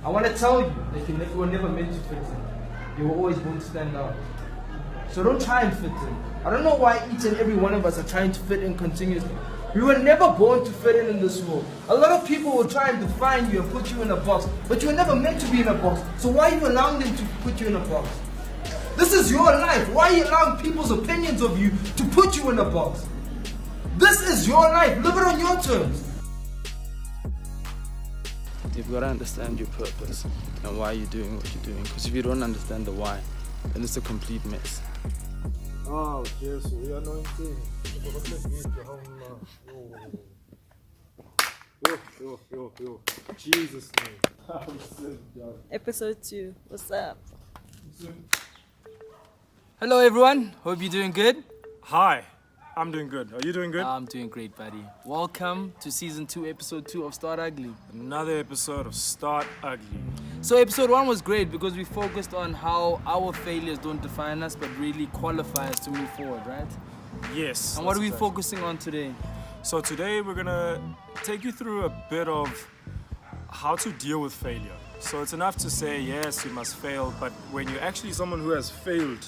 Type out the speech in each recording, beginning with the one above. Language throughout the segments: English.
I want to tell you that you were never meant to fit in. You were always born to stand out. So don't try and fit in. I don't know why each and every one of us are trying to fit in continuously. We were never born to fit in this world. A lot of people will try and define you and put you in a box, but you were never meant to be in a box. So why are you allowing them to put you in a box? This is your life. Why are you allowing people's opinions of you to put you in a box? This is your life. Live it on your terms. You've got to understand your purpose and why you're doing what you're doing. Because if you don't understand the why, then it's a complete mess. Oh, Jesus, we are anointing. Yo. Jesus' name. Episode 2. What's up? Hello everyone, hope you're doing good. Hi, I'm doing good. Are you doing good? I'm doing great, buddy. Welcome to season 2, episode 2 of Start Ugly. Another episode of Start Ugly. So episode 1 was great because we focused on how our failures don't define us but really qualify us to move forward, right? Yes. And what are we exactly. focusing on today? So today we're gonna take you through a bit of how to deal with failure. So it's enough to say, yes, you must fail, but when you're actually someone who has failed,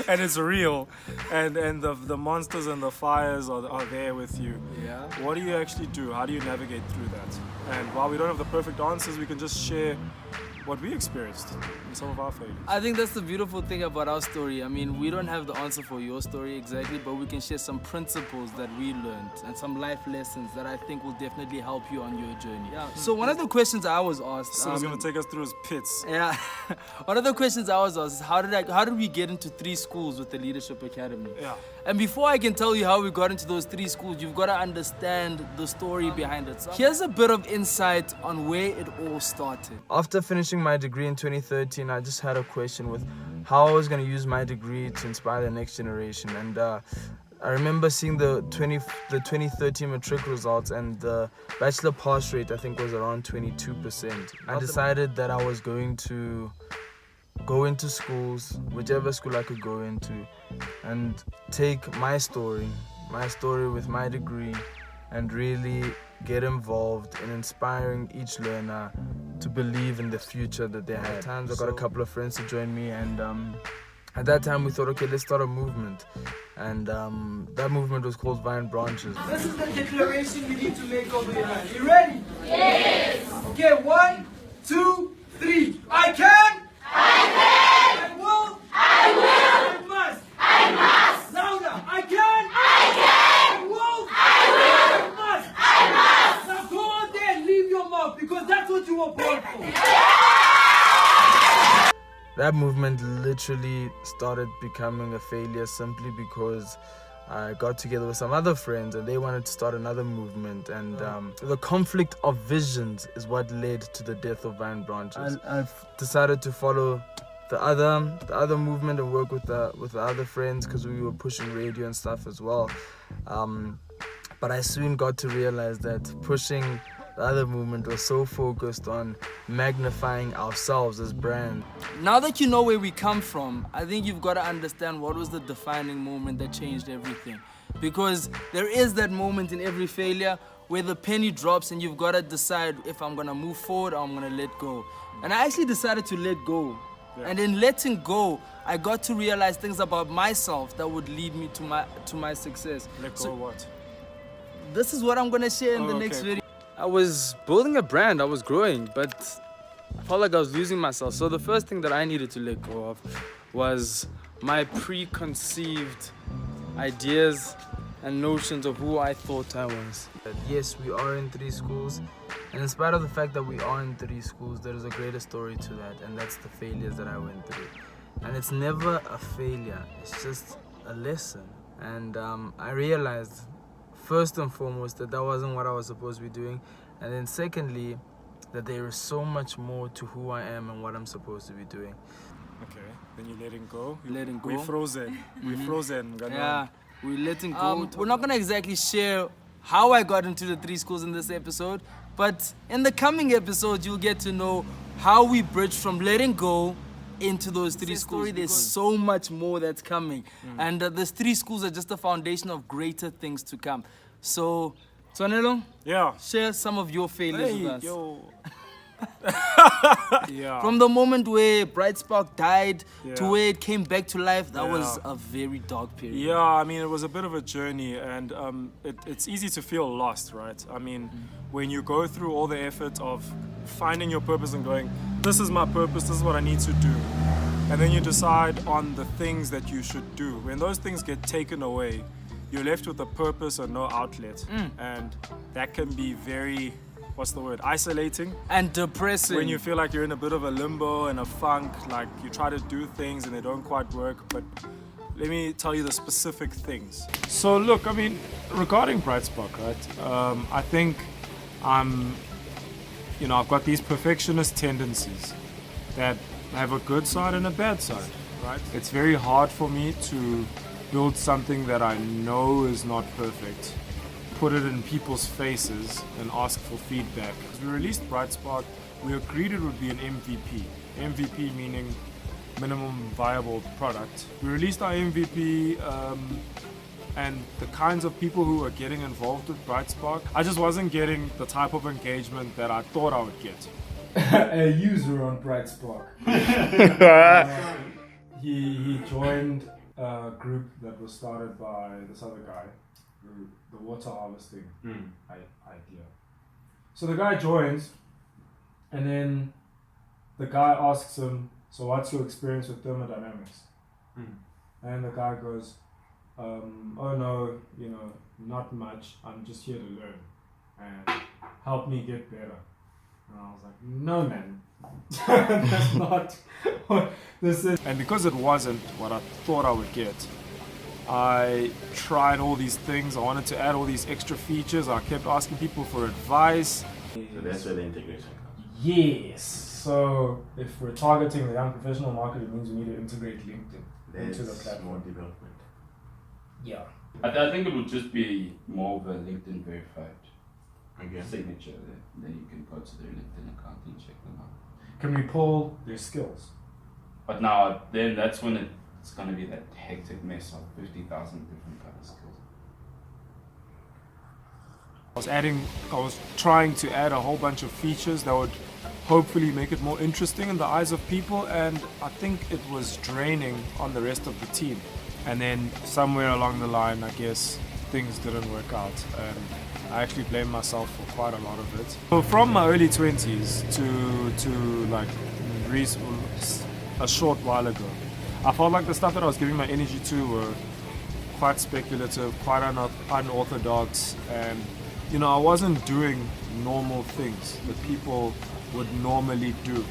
and it's real, and the monsters and the fires are there with you. Yeah. What do you actually do? How do you navigate through that? And while we don't have the perfect answers, we can just share what we experienced in some of our failures. I think that's the beautiful thing about our story. I mean, we don't have the answer for your story exactly, but we can share some principles that we learned and some life lessons that I think will definitely help you on your journey. Yeah. So one of the questions I was asked... Someone's going to take us through his pits. Yeah. One of the questions I was asked is how did we get into 3 schools with the Leadership Academy? Yeah. And before I can tell you how we got into those 3 schools, you've got to understand the story behind it. So here's a bit of insight on where it all started. After finishing my degree in 2013, I just had a question with how I was going to use my degree to inspire the next generation. And I remember seeing the 2013 matric results, and the bachelor pass rate I think was around 22%. I decided that I was going to go into schools, whichever school I could go into, and take my story with my degree, and really get involved in inspiring each learner to believe in the future that they had. At times I got a couple of friends to join me, and at that time we thought, okay, let's start a movement. And that movement was called Vine Branches. This is the declaration you need to make over your life. You ready? Yes! Okay, 1, 2, 3. I can! I will! I must! Louder! I can! I will! I must! Now go on there and leave your mouth, because that's what you were born for. That movement literally started becoming a failure simply because I got together with some other friends and they wanted to start another movement, and the conflict of visions is what led to the death of Vine Branches. I've decided to follow the other movement and work with the other friends because we were pushing radio and stuff as well. But I soon got to realize that pushing the other movement was so focused on magnifying ourselves as brand. Now that you know where we come from, I think you've got to understand what was the defining moment that changed everything. Because there is that moment in every failure where the penny drops and you've got to decide if I'm going to move forward or I'm going to let go. And I actually decided to let go. Yeah. And in letting go, I got to realize things about myself that would lead me to my success. Let go of what? This is what I'm going to share in the next video. I was building a brand, I was growing, but I felt like I was losing myself. So the first thing that I needed to let go of was my preconceived ideas and notions of who I thought I was. Yes, we are in 3 schools, and in spite of the fact that we are in 3 schools, there is a greater story to that, and that's the failures that I went through. And it's never a failure, it's just a lesson. And I realized first and foremost that wasn't what I was supposed to be doing, and then secondly that there is so much more to who I am and what I'm supposed to be doing. Okay, then you're letting go. Letting go. We're frozen. We're frozen. Yeah, we're letting go. We're not gonna exactly share how I got into the 3 schools in this episode, but in the coming episodes you'll get to know how we bridged from letting go into those 3 schools. There's so much more that's coming, and these 3 schools are just the foundation of greater things to come. So Sonelo, Yeah. share some of your failures with us. Yo. Yeah. From the moment where Bright Spark died Yeah. to where it came back to life, that was Yeah. a very dark period. Yeah, I mean, it was a bit of a journey, and it's easy to feel lost, right? I mean, when you go through all the effort of finding your purpose and going, this is my purpose, this is what I need to do, and then you decide on the things that you should do. When those things get taken away, you're left with a purpose and no outlet, and that can be very, isolating. And depressing. When you feel like you're in a bit of a limbo and a funk, like you try to do things and they don't quite work, but let me tell you the specific things. So look, I mean, regarding Bright Spark, right? I think I've got these perfectionist tendencies that have a good side and a bad side, right? It's very hard for me to build something that I know is not perfect, put it in people's faces and ask for feedback. Because we released Bright Spark, we agreed it would be an MVP. MVP meaning minimum viable product. We released our MVP and the kinds of people who were getting involved with Bright Spark, I just wasn't getting the type of engagement that I thought I would get. A user on Bright Spark. He joined a group that was started by this other guy, the water harvesting idea. So the guy joins, and then the guy asks him, so what's your experience with thermodynamics? And the guy goes, oh no, not much, I'm just here to learn and help me get better. And I was like, no man, that's not what this is. And because it wasn't what I thought I would get, I tried all these things. I wanted to add all these extra features. I kept asking people for advice. So that's where the integration comes. Yes. So if we're targeting the young professional market, it means we need to integrate LinkedIn into the That's platform. more development. Yeah. I think it would just be more of a LinkedIn verified Okay. signature there. Then you can go to their LinkedIn account and check them out. Can we pull their skills? But now, then that's when it's going to be that hectic mess of 50,000 different kind of skills. I was trying to add a whole bunch of features that would hopefully make it more interesting in the eyes of people, and I think it was draining on the rest of the team. And then somewhere along the line, I guess things didn't work out, and I actually blame myself for quite a lot of it. So from my early 20s to like a short while ago, I felt like the stuff that I was giving my energy to were quite speculative, quite unorthodox, and I wasn't doing normal things that people would normally do.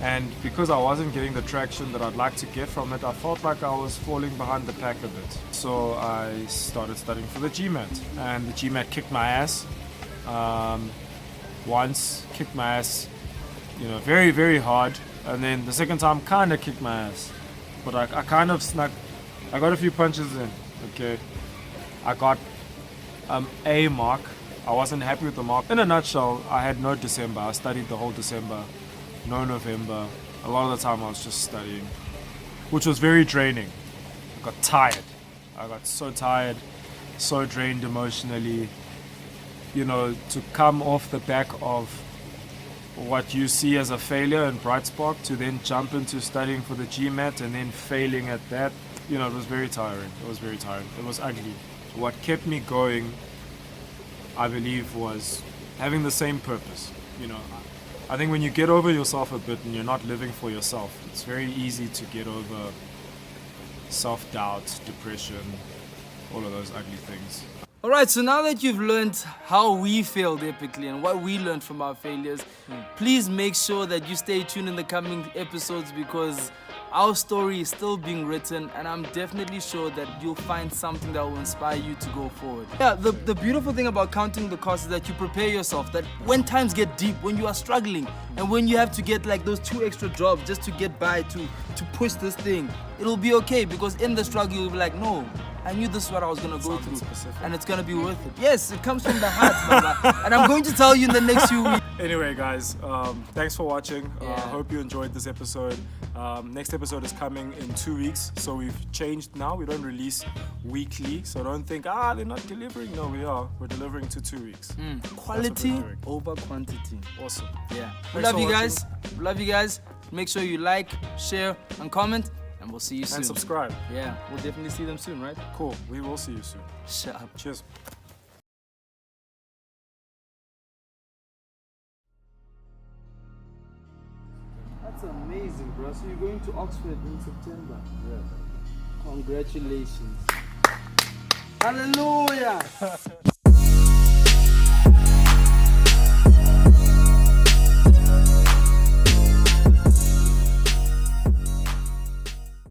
And because I wasn't getting the traction that I'd like to get from it, I felt like I was falling behind the pack a bit. So I started studying for the GMAT, and the GMAT kicked my ass. Once kicked my ass, very, very hard, and then the second time kind of kicked my ass. But I kind of snuck. I got a few punches in. Okay, I got A mark. I wasn't happy with the mark. In a nutshell, I had no December. I studied the whole December, no November. A lot of the time I was just studying, which was very draining. I got tired. I got so tired, so drained emotionally. To come off the back of what you see as a failure in Bright Spark to then jump into studying for the GMAT and then failing at that, it was very tiring. It was very tiring. It was ugly. What kept me going, I believe, was having the same purpose. I think when you get over yourself a bit and you're not living for yourself, it's very easy to get over self-doubt, depression, all of those ugly things. Alright, so now that you've learned how we failed epically and what we learned from our failures, please make sure that you stay tuned in the coming episodes, because our story is still being written, and I'm definitely sure that you'll find something that will inspire you to go forward. Yeah, the beautiful thing about counting the cost is that you prepare yourself, that when times get deep, when you are struggling, and when you have to get like those 2 extra jobs just to get by, to push this thing, it'll be okay, because in the struggle you'll be like, no, I knew this is what I was gonna go Something through, specific. and it's gonna be worth it. Yes, it comes from the heart, brother. And I'm going to tell you in the next few weeks. Anyway, guys, thanks for watching. I Yeah. hope you enjoyed this episode. Next episode is coming in 2 weeks, so we've changed now. We don't release weekly, so don't think, they're not delivering. No, we are. We're delivering to 2 weeks. Quality doing. over quantity. Awesome. Yeah. We Thanks love for you watching. guys. We love you guys. Make sure you like, share, and comment, and we'll see you soon. And subscribe. Yeah, we'll definitely see them soon, right? Cool. We will see you soon. Shut up. Cheers. That's amazing, bro. So you're going to Oxford in September? Yeah. Congratulations. Hallelujah.